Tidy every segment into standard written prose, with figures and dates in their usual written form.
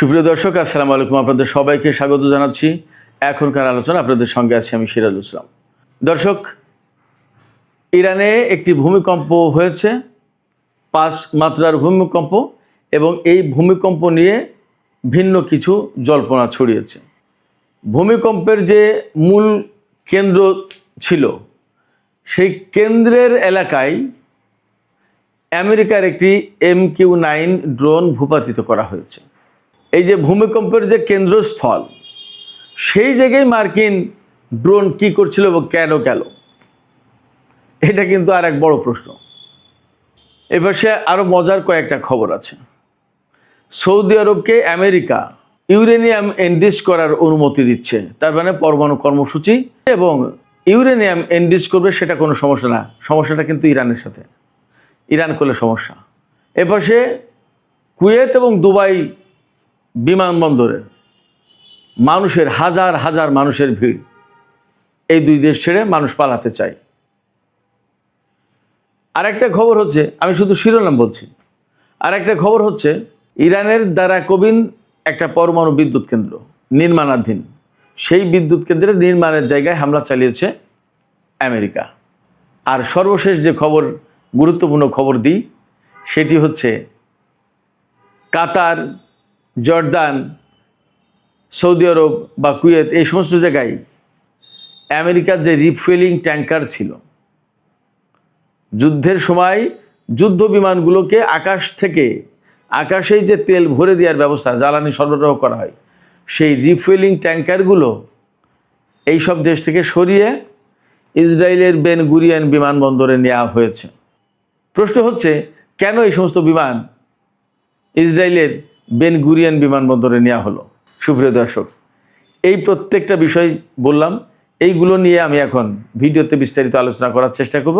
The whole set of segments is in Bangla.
সুপ্রিয় দর্শক, আসসালামু আলাইকুম। আপনাদের সবাইকে স্বাগত জানাচ্ছি। এখনকার আলোচনা আপনাদের সঙ্গে আছি আমি সিরাজুল ইসলাম। দর্শক, ইরানে একটি ভূমিকম্প হয়েছে, 5 মাত্রার ভূমিকম্প, এবং এই ভূমিকম্প নিয়ে ভিন্ন কিছু জল্পনা ছড়িয়েছে। ভূমিকম্পের যে মূল কেন্দ্র ছিল, সেই কেন্দ্রের এলাকায় আমেরিকার একটি MQ-9 ড্রোন ভূপাতিত করা হয়েছে। এই যে ভূমিকম্পের যে কেন্দ্রস্থল, সেই জায়গায় মার্কিন ড্রোন কি করছিল এবং কেন গেল, এটা কিন্তু আর এক বড় প্রশ্ন। এবার সে আরও মজার কয়েকটা খবর আছে। সৌদি আরবকে আমেরিকা ইউরেনিয়াম এনরিচ করার অনুমতি দিচ্ছে, তার মানে পরমাণু কর্মসূচি, এবং ইউরেনিয়াম এনরিচ করবে সেটা কোনো সমস্যা না, সমস্যাটা কিন্তু ইরানের সাথে, ইরান করলে সমস্যা। এবার সে কুয়েত এবং দুবাই বিমানবন্দরে মানুষের হাজার হাজার মানুষের ভিড়, এই দুই দেশ ছেড়ে মানুষ পালাতে চায়। আর একটা খবর হচ্ছে, আমি শুধু শিরোনাম বলছি, আর একটা খবর হচ্ছে ইরানের দ্বারা কবিন একটা পরমাণু বিদ্যুৎ কেন্দ্র নির্মাণাধীন, সেই বিদ্যুৎ কেন্দ্রের নির্মাণের জায়গায় হামলা চালিয়েছে আমেরিকা। আর সর্বশেষ যে খবর, গুরুত্বপূর্ণ খবর দিই, সেটি হচ্ছে কাতার, জর্দান, সৌদি আরব বা কুয়েত, এই সমস্ত জায়গায় আমেরিকার যে রিফুয়েলিং ট্যাঙ্কার ছিল, যুদ্ধের সময় যুদ্ধ বিমানগুলোকে আকাশেই যে তেল ভরে দেওয়ার ব্যবস্থা, জ্বালানি সরবরাহ করা হয়, সেই রিফুয়েলিং ট্যাঙ্কারগুলো এইসব দেশ থেকে সরিয়ে ইসরায়েলের বেন গুরিয়ন বিমানবন্দরে নেওয়া হয়েছে। প্রশ্ন হচ্ছে, কেন এই সমস্ত বিমান ইসরায়েলের বেন গুরিয়ন বিমানবন্দরে নেওয়া হলো? সুপ্রিয় দর্শক, এই প্রত্যেকটা বিষয় বললাম, এইগুলো নিয়ে আমি এখন ভিডিওতে বিস্তারিত আলোচনা করার চেষ্টা করব।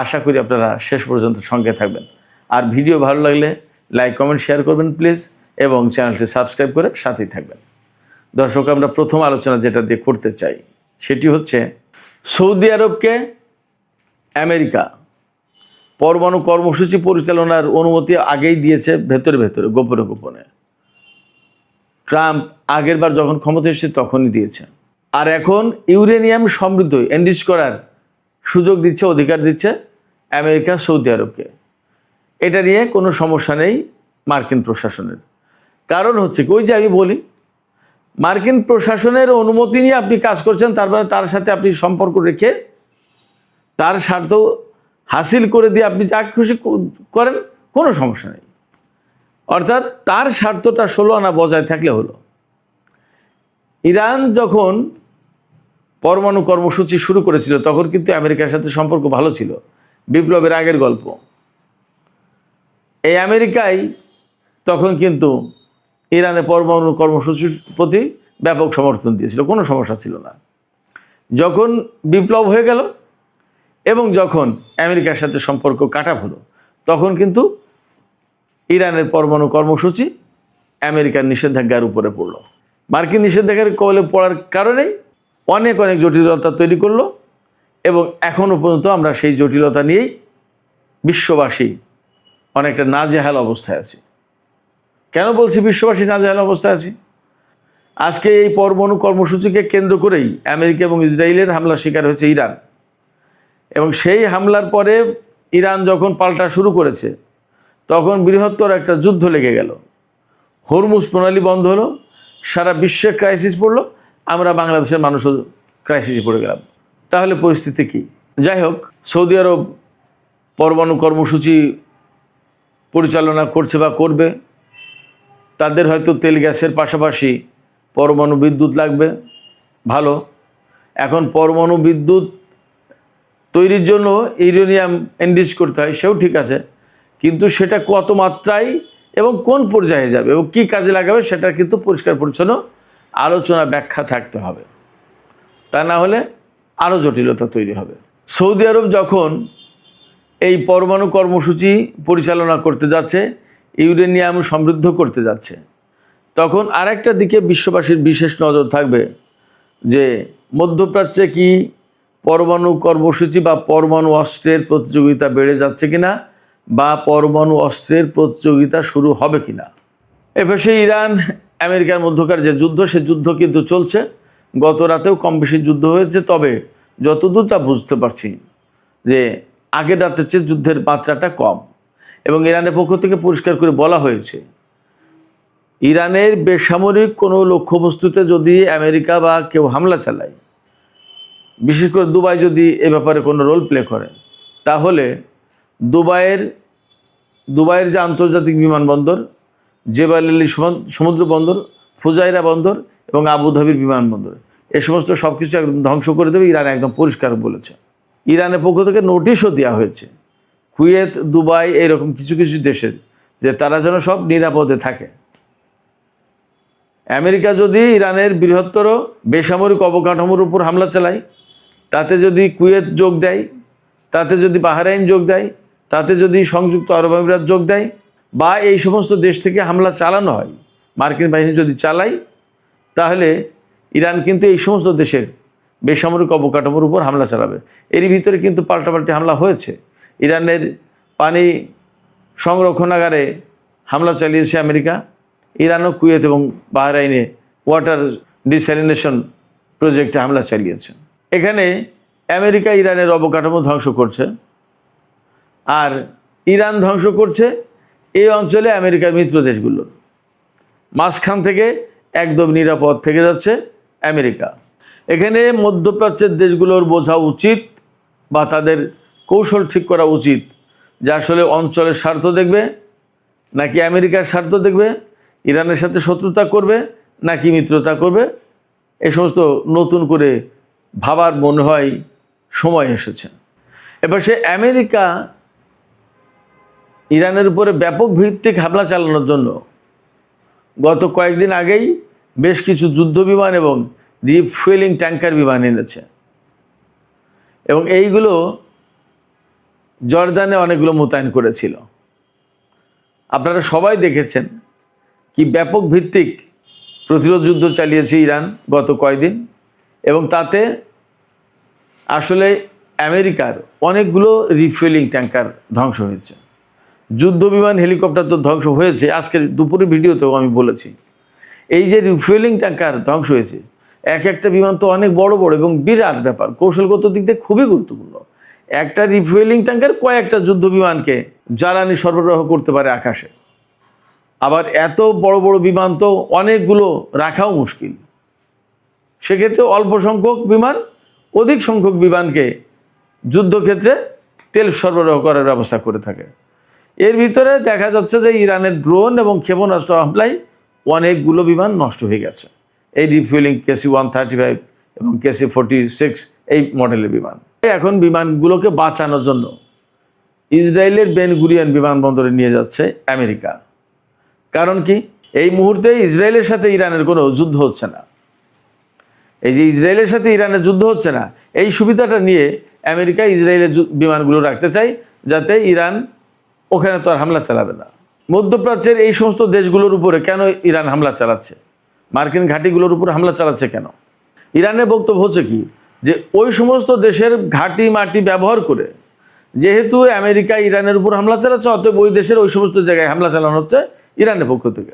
আশা করি আপনারা শেষ পর্যন্ত সঙ্গে থাকবেন। আর ভিডিও ভালো লাগলে লাইক, কমেন্ট, শেয়ার করবেন প্লিজ, এবং চ্যানেলটি সাবস্ক্রাইব করে সাথেই থাকবেন। দর্শক, আমরা প্রথম আলোচনা যেটা দিয়ে করতে চাই, সেটি হচ্ছে সৌদি আরবকে আমেরিকা পরমাণু কর্মসূচি পরিচালনার অনুমতি আগেই দিয়েছে, ভেতরে ভেতরে, গোপনে গোপনে। ট্রাম্প আগের বার যখন ক্ষমতা এসেছে তখনই দিয়েছে। আর এখন ইউরেনিয়াম সমৃদ্ধ এনরিচ করার সুযোগ দিচ্ছে, অধিকার দিচ্ছে আমেরিকা সৌদি আরবকে। এটা নিয়ে কোনো সমস্যা নেই মার্কিন প্রশাসনের। কারণ হচ্ছে, ওই যে আমি বলি, মার্কিন প্রশাসনের অনুমতি নিয়ে আপনি কাজ করছেন, তারপরে তার সাথে আপনি সম্পর্ক রেখে তার স্বার্থ হাসিল করে দিয়ে আপনি যা খুশি করেন, কোনো সমস্যা নেই। অর্থাৎ তার স্বার্থটা 16 আনা বজায় থাকলে হলো। ইরান যখন পরমাণু কর্মসূচি শুরু করেছিল, তখন কিন্তু আমেরিকার সাথে সম্পর্ক ভালো ছিল, বিপ্লবের আগের গল্প। এই আমেরিকাই তখন কিন্তু ইরানের পরমাণু কর্মসূচির প্রতি ব্যাপক সমর্থন দিয়েছিল, কোনো সমস্যা ছিল না। যখন বিপ্লব হয়ে গেল এবং যখন আমেরিকার সাথে সম্পর্ক কাটা হলো, তখন কিন্তু ইরানের পরমাণু কর্মসূচি আমেরিকার নিষেধাজ্ঞার উপরে পড়ল। মার্কিন নিষেধাজ্ঞার কবলে পড়ার কারণেই অনেক জটিলতা তৈরি করলো, এবং এখনও পর্যন্ত আমরা সেই জটিলতা নিয়েই বিশ্ববাসী অনেকটা নাজেহাল অবস্থায় আছি। কেন বলছি বিশ্ববাসী নাজেহাল অবস্থায় আছি? আজকে এই পরমাণু কর্মসূচিকে কেন্দ্র করেই আমেরিকা এবং ইসরায়েলের হামলার শিকার হয়েছে ইরান, এবং সেই হামলার পরে ইরান যখন পাল্টা শুরু করেছে, তখন বৃহত্তর একটা যুদ্ধ লেগে গেল। হরমুজ প্রণালী বন্ধ হলো, সারা বিশ্বে ক্রাইসিস পড়লো, আমরা বাংলাদেশের মানুষও ক্রাইসিসে পড়ে গেলাম। তাহলে পরিস্থিতি কি? যাই হোক, সৌদি আরব পরমাণু কর্মসূচি পরিচালনা করছে বা করবে, তাদের হয়তো তেল গ্যাসের পাশাপাশি পরমাণু বিদ্যুৎ লাগবে। ভালো, এখন পরমাণু বিদ্যুৎ তৈরির জন্য ইউরেনিয়াম এনরিচ করতে হয়, সেও ঠিক আছে, কিন্তু সেটা কত মাত্রায় এবং কোন পর্যায়ে যাবে এবং কী কাজে লাগাবে, সেটা কিন্তু পরিষ্কার পরিচ্ছন্ন আলোচনা, ব্যাখ্যা থাকতে হবে। তা না হলে আরও জটিলতা তৈরি হবে। সৌদি আরব যখন এই পরমাণু কর্মসূচি পরিচালনা করতে যাচ্ছে, ইউরেনিয়াম সমৃদ্ধ করতে যাচ্ছে, তখন আরেকটা দিকে বিশ্ববাসীর বিশেষ নজর থাকবে যে মধ্যপ্রাচ্যে কি পরমাণু কর্মসূচি বা পরমাণু অস্ত্রের প্রতিযোগিতা বেড়ে যাচ্ছে কিনা, বা পরমাণু অস্ত্রের প্রতিযোগিতা শুরু হবে কিনা। এপাশে ইরান আমেরিকার মধ্যকার যে যুদ্ধ, সে যুদ্ধ কিন্তু চলছে। গত রাতেও কম বেশি যুদ্ধ হয়েছে, তবে যতদূর তা বুঝতে পারছি যে আগের রাতের চেয়ে যুদ্ধের মাত্রাটা কম। এবং ইরানের পক্ষ থেকে পরিষ্কার করে বলা হয়েছে, ইরানের বেসামরিক কোনো লক্ষ্যবস্তুতে যদি আমেরিকা বা কেউ হামলা চালায়, বিশেষ করে দুবাই যদি এ ব্যাপারে কোনো রোল প্লে করে, তাহলে দুবাইয়ের যে আন্তর্জাতিক বিমানবন্দর, জেবাল আলী সমুদ্র বন্দর, ফুজাইরা বন্দর এবং আবুধাবির বিমানবন্দর, এ সমস্ত সব কিছু একদম ধ্বংস করে দেবে, ইরান একদম পরিষ্কার বলেছে। ইরানের পক্ষ থেকে নোটিশও দেওয়া হয়েছে কুয়েত, দুবাই, এইরকম কিছু কিছু দেশের, যে তারা যেন সব নিরাপদে থাকে। আমেরিকা যদি ইরানের বৃহত্তর বেসামরিক অবকাঠামোর উপর হামলা চালায়, তাতে যদি কুয়েত যোগ দেয়, তাতে যদি বাহরাইন যোগ দেয়, তাতে যদি সংযুক্ত আরব আমিরাত যোগ দেয়, বা এই সমস্ত দেশ থেকে হামলা চালানো হয়, মার্কিন বাহিনী যদি চালায়, তাহলে ইরান কিন্তু এই সমস্ত দেশের বেসামরিক অবকাঠামোর উপর হামলা চালাবে। এরই ভিতরে কিন্তু পাল্টাপাল্টি হামলা হয়েছে। ইরানের পানি সংরক্ষণাগারে হামলা চালিয়েছে আমেরিকা। ইরানও কুয়েত এবং বাহরাইনে ওয়াটার ডিস্যালিনেশন প্রজেক্টে হামলা চালিয়েছে। এখানে আমেরিকা ইরানের অবকাঠামো ধ্বংস করছে, আর ইরান ধ্বংস করছে এই অঞ্চলে আমেরিকার মিত্র দেশগুলোর। মাঝখান থেকে একদম নিরাপদ থেকে যাচ্ছে আমেরিকা। এখানে মধ্যপ্রাচ্যের দেশগুলোর বোঝা উচিত, বা তাদের কৌশল ঠিক করা উচিত, যে আসলে অঞ্চলের স্বার্থ দেখবে নাকি আমেরিকার স্বার্থ দেখবে, ইরানের সাথে শত্রুতা করবে নাকি মিত্রতা করবে। এই সমস্ত নতুন করে ভাবার মনে হয় সময় এসেছে। এবার সে আমেরিকা ইরানের উপরে ব্যাপক ভিত্তিক হামলা চালানোর জন্য গত কয়েকদিন আগেই বেশ কিছু যুদ্ধ বিমান এবং রিফুয়েলিং ট্যাঙ্কার বিমান এনেছে, এবং এইগুলো জর্দানে অনেকগুলো মোতায়েন করেছিল। আপনারা সবাই দেখেছেন কি ব্যাপক ভিত্তিক প্রতিরোধ যুদ্ধ চালিয়েছে ইরান গত কয়েকদিন, এবং তাতে আসলে আমেরিকার অনেকগুলো রিফুয়েলিং ট্যাঙ্কার ধ্বংস হয়েছে। যুদ্ধ বিমান, হেলিকপ্টার তো ধ্বংস হয়েছে, আজকের দুপুরের ভিডিওতেও আমি বলেছি। এই যে রিফুয়েলিং ট্যাঙ্কার ধ্বংস হয়েছে, এক একটা বিমান তো অনেক বড় বড় এবং বিরাট ব্যাপার, কৌশলগত দিক থেকে খুবই গুরুত্বপূর্ণ। একটা রিফুয়েলিং ট্যাঙ্কার কয়েকটা যুদ্ধ বিমানকে জ্বালানি সরবরাহ করতে পারে আকাশে। আবার এত বড় বড় বিমান তো অনেকগুলো রাখাও মুশকিল, সেক্ষেত্রে অল্প সংখ্যক বিমান অধিক সংখ্যক বিমানকে যুদ্ধক্ষেত্রে তেল সরবরাহ করার ব্যবস্থা করে থাকে। এর ভিতরে দেখা যাচ্ছে যে ইরানের ড্রোন এবং ক্ষেপণাস্ত্র হামলায় অনেকগুলো বিমান নষ্ট হয়ে গেছে, এই রিফুয়েলিং KC-135 এবং KC-46 এই মডেলের বিমান। এখন বিমানগুলোকে বাঁচানোর জন্য ইসরায়েলের বেন গুরিয়ন বিমানবন্দরে নিয়ে যাচ্ছে আমেরিকা। কারণ কি, এই মুহূর্তে ইসরায়েলের সাথে ইরানের কোনো যুদ্ধ হচ্ছে না। এই যে ইসরায়েলের সাথে ইরানের যুদ্ধ হচ্ছে না, এই সুবিধাটা নিয়ে আমেরিকা ইসরায়েলের বিমানগুলো রাখতে চায়, যাতে ইরান ওখানে তো আর হামলা চালাবে না। মধ্যপ্রাচ্যের এই সমস্ত দেশগুলোর উপরে কেন ইরান হামলা চালাচ্ছে, মার্কিন ঘাঁটিগুলোর উপর হামলা চালাচ্ছে কেন? ইরানের বক্তব্য হচ্ছে কি, যে ওই সমস্ত দেশের ঘাঁটি মাটি ব্যবহার করে, যেহেতু আমেরিকা ইরানের উপর হামলা চালাচ্ছে, অতএব ওই দেশের ওই সমস্ত জায়গায় হামলা চালানো হচ্ছে ইরানের পক্ষ থেকে।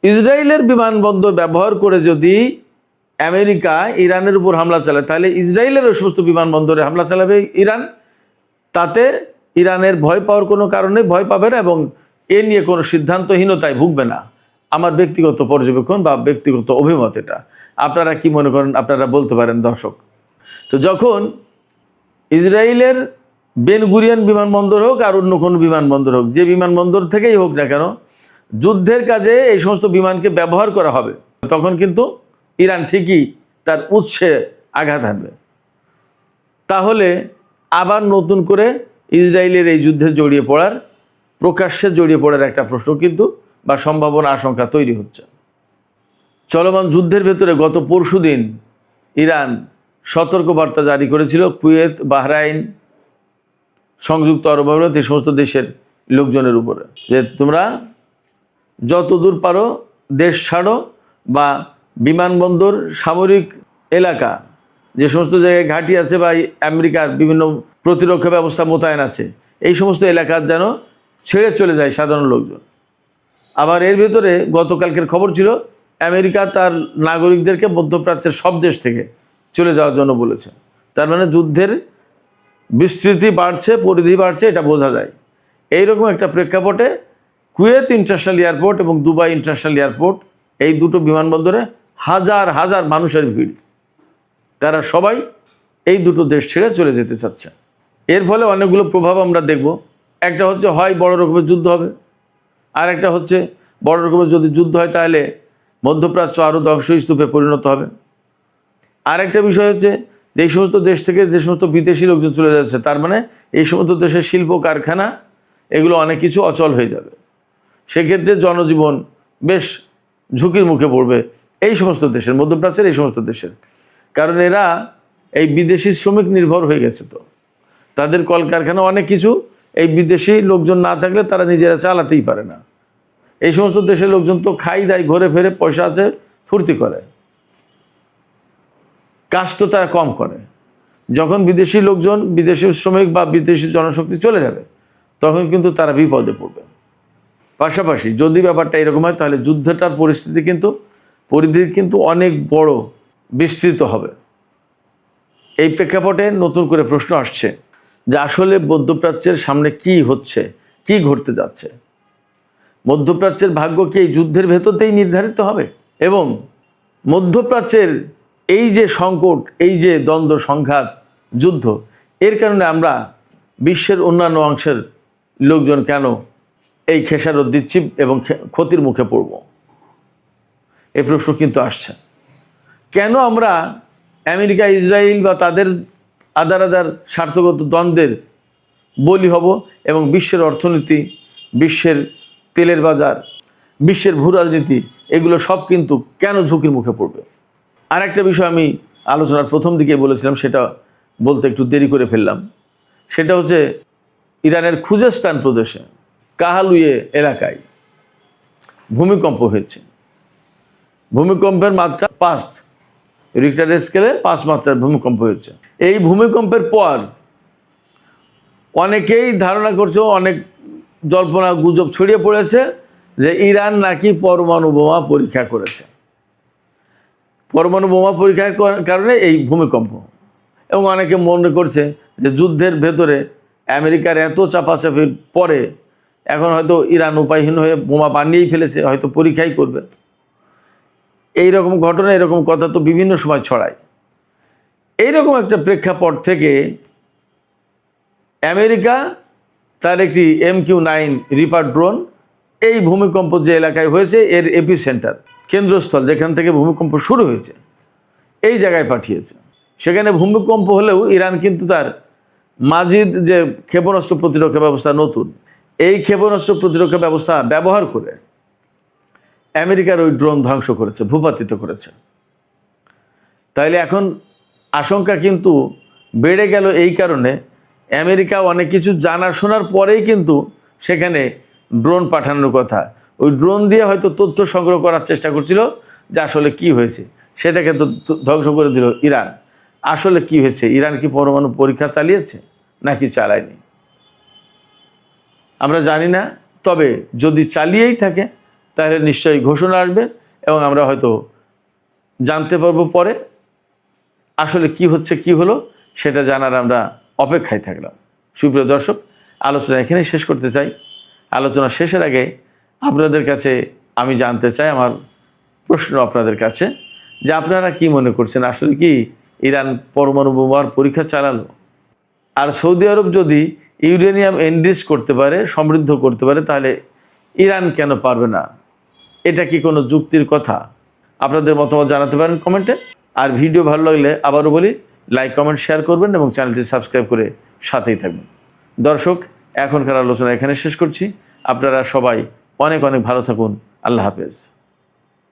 ইসরায়েলের বিমানবন্দর ব্যবহার করে যদি আমেরিকা ইরানের উপর হামলা চালায়, তাহলে ইসরায়েলের ওই সমস্ত বিমানবন্দরে হামলা চালাবে ইরান। তাতে ইরানের ভয় পাওয়ার কোনো কারণে ভয় পাবে না, এবং এ নিয়ে কোনো সিদ্ধান্তহীনতায় ভুগবে না। আমার ব্যক্তিগত পর্যবেক্ষণ বা ব্যক্তিগত অভিমত এটা। আপনারা কি মনে করেন, আপনারা বলতে পারেন দর্শক। তো যখন ইসরায়েলের বেন গুরিয়ন বিমানবন্দর হোক আর অন্য কোনো বিমানবন্দর হোক, যে বিমানবন্দর থেকেই হোক না কেন, যুদ্ধের কাজে এই সমস্ত বিমানকে ব্যবহার করা হবে, তখন কিন্তু ইরান ঠিকই তার উৎসে আঘাত হানবে। তাহলে আবার নতুন করে ইসরায়েলের এই যুদ্ধে প্রকাশ্যে জড়িয়ে পড়ার একটা প্রশ্ন কিন্তু বা সম্ভাবনা, আশঙ্কা তৈরি হচ্ছে। চলমান যুদ্ধের ভেতরে গত পরশুদিন ইরান সতর্কবার্তা জারি করেছিল কুয়েত, বাহরাইন, সংযুক্ত আরব আমিরাত, এই সমস্ত দেশের লোকজনের উপরে, যে তোমরা যত দূর পারো দেশ ছাড়ো, বা বিমানবন্দর, সামরিক এলাকা, যে সমস্ত জায়গায় ঘাঁটি আছে বা আমেরিকার বিভিন্ন প্রতিরক্ষা ব্যবস্থা মোতায়েন আছে, এই সমস্ত এলাকার যেন ছেড়ে চলে যায় সাধারণ লোকজন। আবার এর ভেতরে গতকালকের খবর ছিল আমেরিকা তার নাগরিকদেরকে মধ্যপ্রাচ্যের সব দেশ থেকে চলে যাওয়ার জন্য বলেছে। তার মানে যুদ্ধের বিস্তৃতি বাড়ছে, পরিধি বাড়ছে, এটা বোঝা যায়। এইরকম একটা প্রেক্ষাপটে কুয়েত ইন্টারন্যাশনাল এয়ারপোর্ট এবং দুবাই ইন্টারন্যাশনাল এয়ারপোর্ট, এই দুটো বিমানবন্দরে হাজার হাজার মানুষের ভিড়। তারা সবাই এই দুটো দেশ ছেড়ে চলে যেতে চাচ্ছে। এর ফলে অনেকগুলো প্রভাব আমরা দেখব। একটা হচ্ছে হয় বড় রকমের যুদ্ধ হবে, আর একটা হচ্ছে বড় রকমের যদি যুদ্ধ হয় তাহলে মধ্যপ্রাচ্য আরও ধ্বংসস্তূপে পরিণত হবে। আর একটা বিষয় হচ্ছে যে এই সমস্ত দেশ থেকে যে সমস্ত বিদেশি লোকজন চলে যাচ্ছে, তার মানে এই সমস্ত দেশের শিল্প কারখানা এগুলো অনেক কিছু অচল হয়ে যাবে। সেক্ষেত্রে জনজীবন বেশ ঝুঁকির মুখে পড়বে এই সমস্ত দেশের, মধ্যপ্রাচ্যের এই সমস্ত দেশের। কারণ এরা এই বিদেশি শ্রমিক নির্ভর হয়ে গেছে, তো তাদের কলকারখানা অনেক কিছু এই বিদেশি লোকজন না থাকলে তারা নিজেরা চালাতেই পারে না। এই সমস্ত দেশের লোকজন তো খাই দায়, ঘুরে ফেরে, পয়সা আছে, ফুর্তি করে, কাজ তো তারা কম করে। যখন বিদেশি লোকজন, বিদেশি শ্রমিক বা বিদেশি জনশক্তি চলে যাবে তখন কিন্তু তারা বিপদে পড়বে। পাশাপাশি যদি ব্যাপারটা এরকম হয় তাহলে যুদ্ধটার পরিধি কিন্তু অনেক বড়, বিস্তৃত হবে। এই প্রেক্ষাপটে নতুন করে প্রশ্ন আসছে যে আসলে মধ্যপ্রাচ্যের সামনে কি হচ্ছে, কি ঘটতে যাচ্ছে? মধ্যপ্রাচ্যের ভাগ্য কি এই যুদ্ধের ভেতরতেই নির্ধারিত হবে? এবং মধ্যপ্রাচ্যের এই যে সংকট, এই যে দ্বন্দ্ব, সংঘাত, যুদ্ধ, এর কারণে আমরা বিশ্বের অন্যান্য অংশের লোকজন কেন এই খেসারত দিচ্ছি এবং ক্ষতির মুখে পড়ব? এই প্রশ্ন কিন্তু আসছে। কেন আমরা আমেরিকা, ইসরায়েল বা তাদের আদার স্বার্থগত দ্বন্দ্বের বলি হব এবং বিশ্বের অর্থনীতি, বিশ্বের তেলের বাজার, বিশ্বের ভূ রাজনীতি, এগুলো সব কিন্তু কেন ঝুঁকির মুখে পড়বে? আর একটা বিষয় আমি আলোচনার প্রথম দিকে বলেছিলাম, সেটা বলতে একটু দেরি করে ফেললাম। সেটা হচ্ছে ইরানের খুজেস্তান প্রদেশে কাহালুয়ে এলাকায় ভূমিকম্প হয়েছে। ভূমিকম্পের মাত্রা 5, রিক্টার স্কেলে 5 মাত্রার ভূমিকম্প হয়েছে। এই ভূমিকম্পের পর অনেকেই ধারণা করছে, অনেক জল্পনা গুজব ছড়িয়ে পড়েছে যে ইরান নাকি পরমাণু বোমা পরীক্ষা করেছে। পরমাণু বোমা পরীক্ষার কারণে এই ভূমিকম্প। এবং অনেকে মনে করছে যে যুদ্ধের ভেতরে আমেরিকার এত চাপাচাপির পরে এখন হয়তো ইরান উপায়হীন হয়ে বোমা বানিয়েই ফেলেছে, হয়তো পরীক্ষাই করবে। এই রকম ঘটনা, এরকম কথা তো বিভিন্ন সময় ছড়ায়। এইরকম একটা প্রেক্ষাপট থেকে আমেরিকা তার একটি MQ-9 রিপার ড্রোন এই ভূমিকম্প যে এলাকায় হয়েছে এর এপিসেন্টার, কেন্দ্রস্থল যেখান থেকে ভূমিকম্প শুরু হয়েছে, এই জায়গায় পাঠিয়েছে। সেখানে ভূমিকম্প হলেও ইরান কিন্তু তার মাজিদ যে ক্ষেপণাস্ত্র প্রতিরক্ষা ব্যবস্থা নতুন, এই ক্ষেপণাস্ত্র প্রতিরক্ষা ব্যবস্থা ব্যবহার করে আমেরিকার ওই ড্রোন ধ্বংস করেছে, ভূপাতিত করেছে। তাইলে এখন আশঙ্কা কিন্তু বেড়ে গেল এই কারণে, আমেরিকা অনেক কিছু জানা শোনার পরেই কিন্তু সেখানে ড্রোন পাঠানোর কথা। ওই ড্রোন দিয়ে হয়তো তথ্য সংগ্রহ করার চেষ্টা করছিল যে আসলে কি হয়েছে, সেটাকে তো ধ্বংস করে দিল ইরান। আসলে কি হয়েছে? ইরান কি পরমাণু পরীক্ষা চালিয়েছে নাকি চালায়নি আমরা জানি না। তবে যদি চালিয়েই থাকে তাহলে নিশ্চয়ই ঘোষণা আসবে এবং আমরা হয়তো জানতে পারবো পরে আসলে কি হচ্ছে, কি হলো, সেটা জানার আমরা অপেক্ষায় থাকলাম। সুপ্রিয় দর্শক, আলোচনা এখানেই শেষ করতে চাই। আলোচনা শেষের আগে আপনাদের কাছে আমি জানতে চাই, আমার প্রশ্ন আপনাদের কাছে, যে আপনারা কি মনে করছেন, আসলে কি ইরান পরমাণু বোমার পরীক্ষা চালালো? আর সৌদি আরব যদি ইউরেনিয়াম এনরিচ করতে পারে, সমৃদ্ধ করতে পারে, তাহলে ইরান কেন পারবে না? এটা কি কোনো যুক্তির কথা? আপনাদের মতামত জানাতে পারেন কমেন্টে। আর ভিডিও ভালো লাগলে আবারও বলি, লাইক, কমেন্ট, শেয়ার করবেন এবং চ্যানেলটি সাবস্ক্রাইব করে সাথেই থাকবেন। দর্শক, এখনকার আলোচনা এখানে শেষ করছি। আপনারা সবাই অনেক অনেক ভালো থাকুন। আল্লাহ হাফেজ।